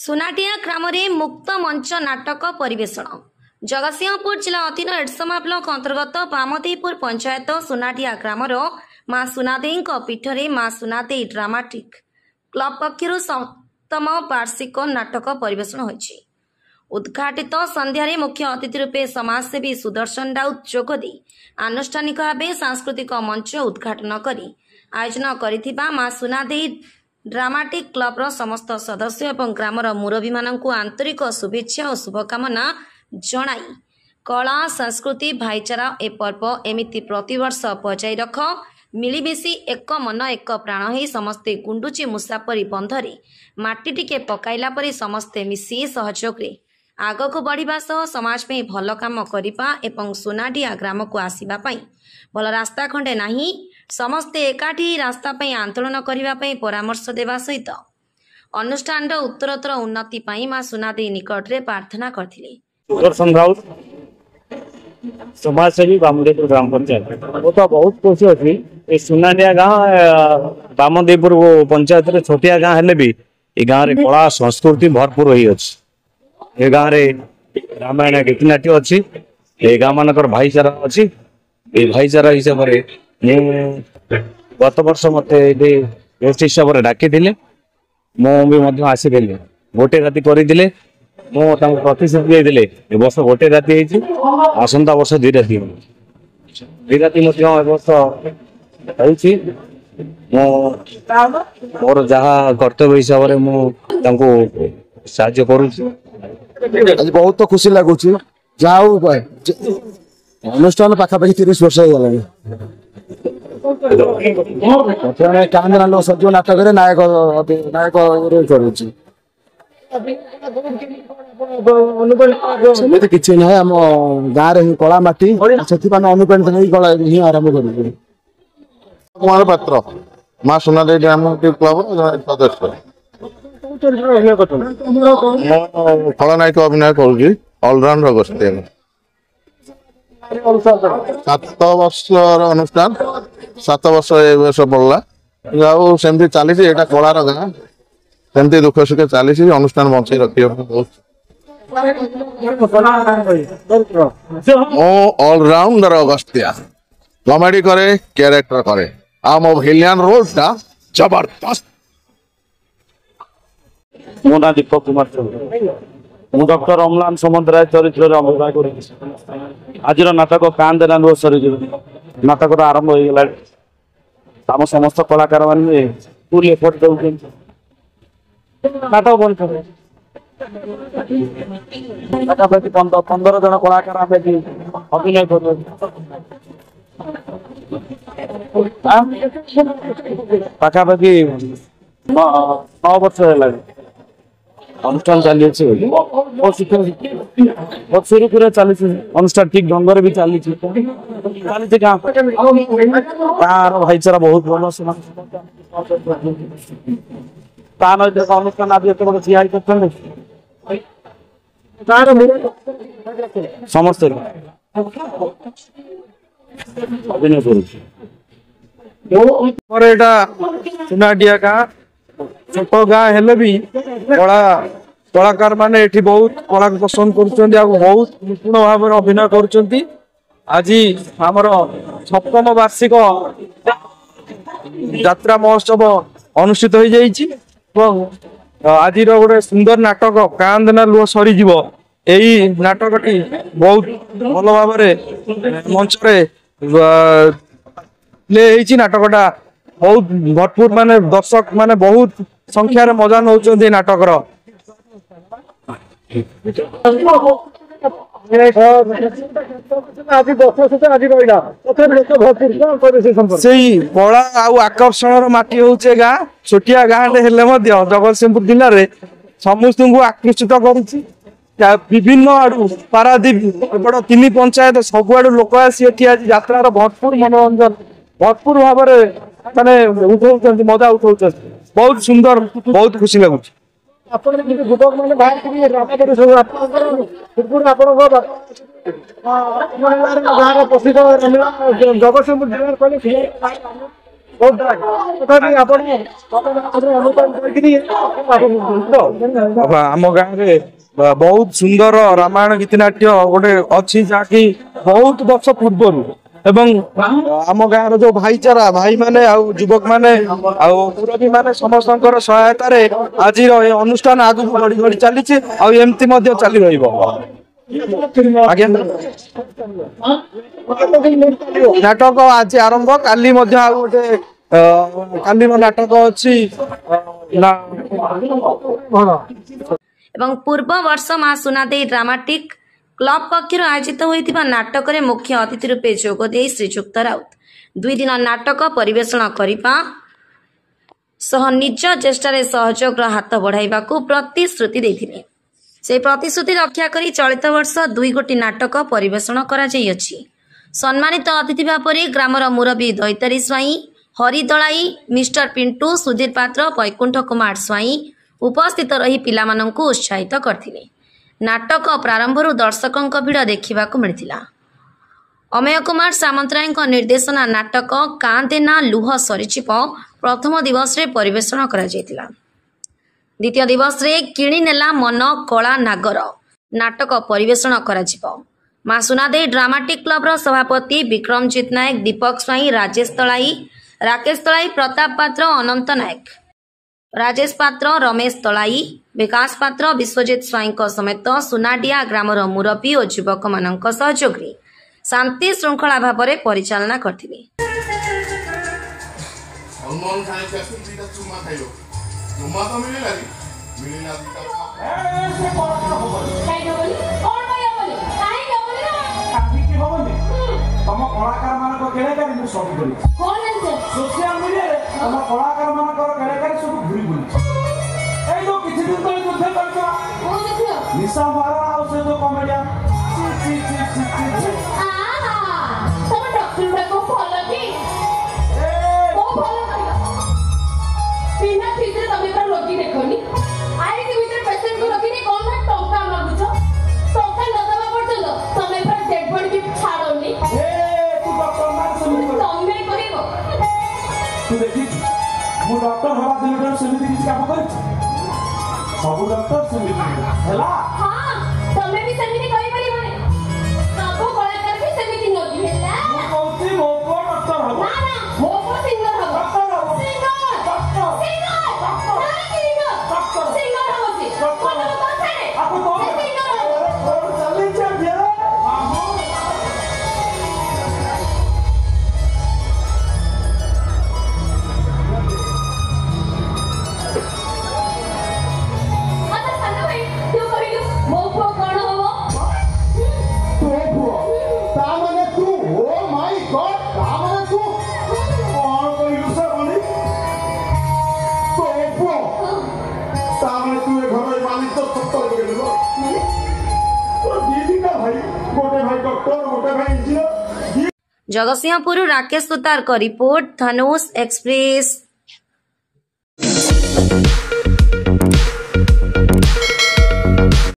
सुनाटिया ग्राम मुक्त मंच नाटक परिवेषण जगतसिंहपुर जिला अधीन एडसमा ब्लॉक अंतर्गत बामदेपुर पंचायत सुनाटिया ग्रामर माँ सुनादेई पीठरे माँ सुनादेई ड्रामाटिक क्लब पक्षर सप्तम वार्षिक नाटक परिवेषण होइछि। उद्घाटित संध्यारे मुख्य अतिथि रूपे समाजसेवी सुदर्शन राउत जोगदी आनुष्ठानिक भाव सांस्कृतिक मंच उद्घाटन करी आयोजन करिथिबा माँ सुनादेई ड्रामाटिक क्लबर समस्त सदस्य एवं ग्रामर मुरबी माननकु आंतरिक शुभेच्छा और शुभकामना जणाई कला संस्कृति भाईचारा ए पर्व एमिति प्रतिवर्ष बजाई रख मिलिमिशि एक मन एक प्राण ही समस्ते गुंडुची मुसापरी बंधरे माटी टिके पकाइला परी समस्ते मिसी सहयोग रे आगक बढ़िबा सह समाज में भल काम करिबा एवं सुनाडिया ग्राम को आसीबा पई भल रास्ता खंडे नाही समस्ते एकाठी रास्ता पई आंदोलन करिबा पई परामर्श देवा सहित अनुष्ठान उत्तरोत्तर उन्नति पई मां सुनादेई निकट रे प्रार्थना करथिले। सुदर्शन राउत समाजसेवी बामदेपुर ग्राम पंचायत वो तो बहुत खुशी अच्छी ये सुनानिया गाँव बामदेपुर पंचायत रे छोटिया गाँव हेले भी ये गाँव रे कला संस्कृति भरपूर रही अच्छी। ये गाँव रे रामायण गीतनाट्य अच्छी। ये गाँव मानकर भाईचारा अच्छी। ये भाईचारा हिसाब से गत वर्ष मत गेस्ट हिसाब से डाकी मुझे आसी गोटे राति करते प्रतिश्रुति देते ए वर्ष गोटे राति आसंता वर्ष दुई राति वर्ष मोर जहाँ कर्तव्य हिसाब से मुझे करुँच। बहुत खुशी लगुच जहाँ अनुष्ठान पाखापाखि 30 वर्ष कांदना सजीव नाटक नायक नायक करुँच किसी ना आम गाँव ही कला माटी से अनुप्राणित कला ही आरंभ कर कुमार पात्र माँ सुनादेई ड्रामाटिक क्लब सदस्य खलनायक अभिनय करुँगी अलराउंडर गोष्ठी 7 वर्ष अनुष्ठान 7 वर्ष वर्ष पड़ा सेमती चली कलार गाँ सेमती दुख सुखे चली अनुष्ठान बचाई रखी बहुत अलराउंडर अगस्त्या कॉमेडी करे कैरेक्टर करे आ मो विलियन रोल टा जबरदस्त। मो ना दीपक कुमार चौधरी डॉक्टर अम्लान समंतराय चरित्र अभिनय कर आज नाटक कांदेना लुह सरी नाटक आरंभ हो गला आम समस्त कलाकार मैंने फुल एफर्ट दौरान नाटक बन पाखापाखि 15 जन कलाकार अभिनय कर पाखापाखि 9 वर्ष है अनुष्ठान चली बहुत शुरू पूरा चली अनुष्ठान ठीक ढंग भी चली गाँव भाईचारा बहुत भल अनुष्ठान आज समस्ते अभिनय कर छोट गाँ हेले भी कलाकार माने एठी बहुत कला पसंद कर बहुत निपुण भाव अभिनय कर आज आमर 7म वार्षिक यात्रा महोत्सव अनुष्ठित हो जाइए आज गोटे सुंदर नाटक कांदना लुह सरीज यही नाटकटी बहुत भल भाव मंच प्ले नाटकटा बहुत भरपूर माने दर्शक माने बहुत संख्यार मजा नौ नाटक कला आकर्षण माटी हूँ गाँ छोटिया गाँ जगतसिंहपुर जिले में समस्त को आकृष्ट कर विभिन्न आड़ू पारादीप एपट 3 पंचायत सब आड़ू लोक आसी आज यात्रार भरपूर मनोरंजन भरपूर भाव माने उठा मजा उठा बहुत सुंदर बहुत खुशी लगुच। आम गाँव रे बहुत सुंदर रामायण गीतनाट्य गोटे अच्छी जहाँकि बहुत वर्ष पूर्वर एवं आम गाँव जो भाईचारा भाई माने युवक माने मुरबी माने समस्त सहायतार आज अनुष्ठान आगु बढ़ी बढ़ी चली एमती चली आज्ञा नाटक आज आरंभ काली गोटे काली नाटक अच्छी एवं पूर्व वर्ष मां सुनादेई ड्रामाटिक क्लब पक्षर आयोजित होता नाटक में मुख्य अतिथि रूपे जोगदे श्रीजुक्त राउत 2 दिन नाटक परिवेषण करने सह निज चेष्टार सहयोग हाथ बढ़ाइबा प्रतिश्रुति देथिले। से प्रतिश्रुति रक्षा करी चलित वर्ष 2 गोटी नाटक परिवेषण करा जाई अछि। सम्मानित अतिथि भापरे ग्रामर मुरबी दैतारी स्वाई हरि दलाई मिस्टर पिंटू सुधीर पात्र वैकुंठ कुमार स्वाई उपस्थित रही पिलामानंकु उत्साहित करथिले। नाटक प्रारंभरू दर्शकों भिड़ देखा मिलता। अमेय कुमार सामंतराय निर्देशना नाटक कांदेना लुह सरीचिप प्रथम दिवस रे परिवेषण करा जायतिला। द्वितीय दिवस रे किणी नेला मन कला नागर नाटक परिवेषण करा जिवो। मां सुनादेई ड्रामाटिक क्लब सभापति विक्रमजीत नायक दीपक स्वाई राजेश तलाई राकेश तलाई प्रताप पात्र अनंत नायक राजेश पात्र रमेश तलाई विकास पात्र विश्वजित स्वाई समेत सुनाडिया ग्रामर मुरबी और युवक मान सहयोग शांति श्रृंखला भाव में परिचालना करथिले। तम कलाकार मान केलेकारी मु सब करी कोन है सोशल मीडिया रे तम कलाकार मान केलेकारी सब घुरी घुरी ए जो किछि दिन तले तुथे करछा कोन देखियो निशा मारा आ से जो कॉमेडियन ची आ तम डॉक्टर को फॉलो की ए ओ फॉलो करियो बिना फिक्र तमे पर रोगी देखोनी आई के भीतर पेशेंट को रखिनी कोन है टोका मागुछो टोका न दवा पड़तो तमे पर डेड बॉडी की छाड़ोनी तू देखी मु डॉक्टर हवा दिन सेमिति किछ काम कर सब डॉक्टर सेमिति हैला हां तमे भी सेमिति कहि परि बने सब कलाकार भी सेमिति नदी हैला मु कहती मो को डॉक्टर हबो ना ना मो को सिंगर हबो डॉक्टर हबो सिंगर डॉक्टर सिंगर डॉक्टर ना सिंगर डॉक्टर सिंगर हबो से कोन बात है आपको तो सिंगर हबो चली जा गेला जगतसिंहपुर राकेश सुतार का रिपोर्ट धनुष एक्सप्रेस।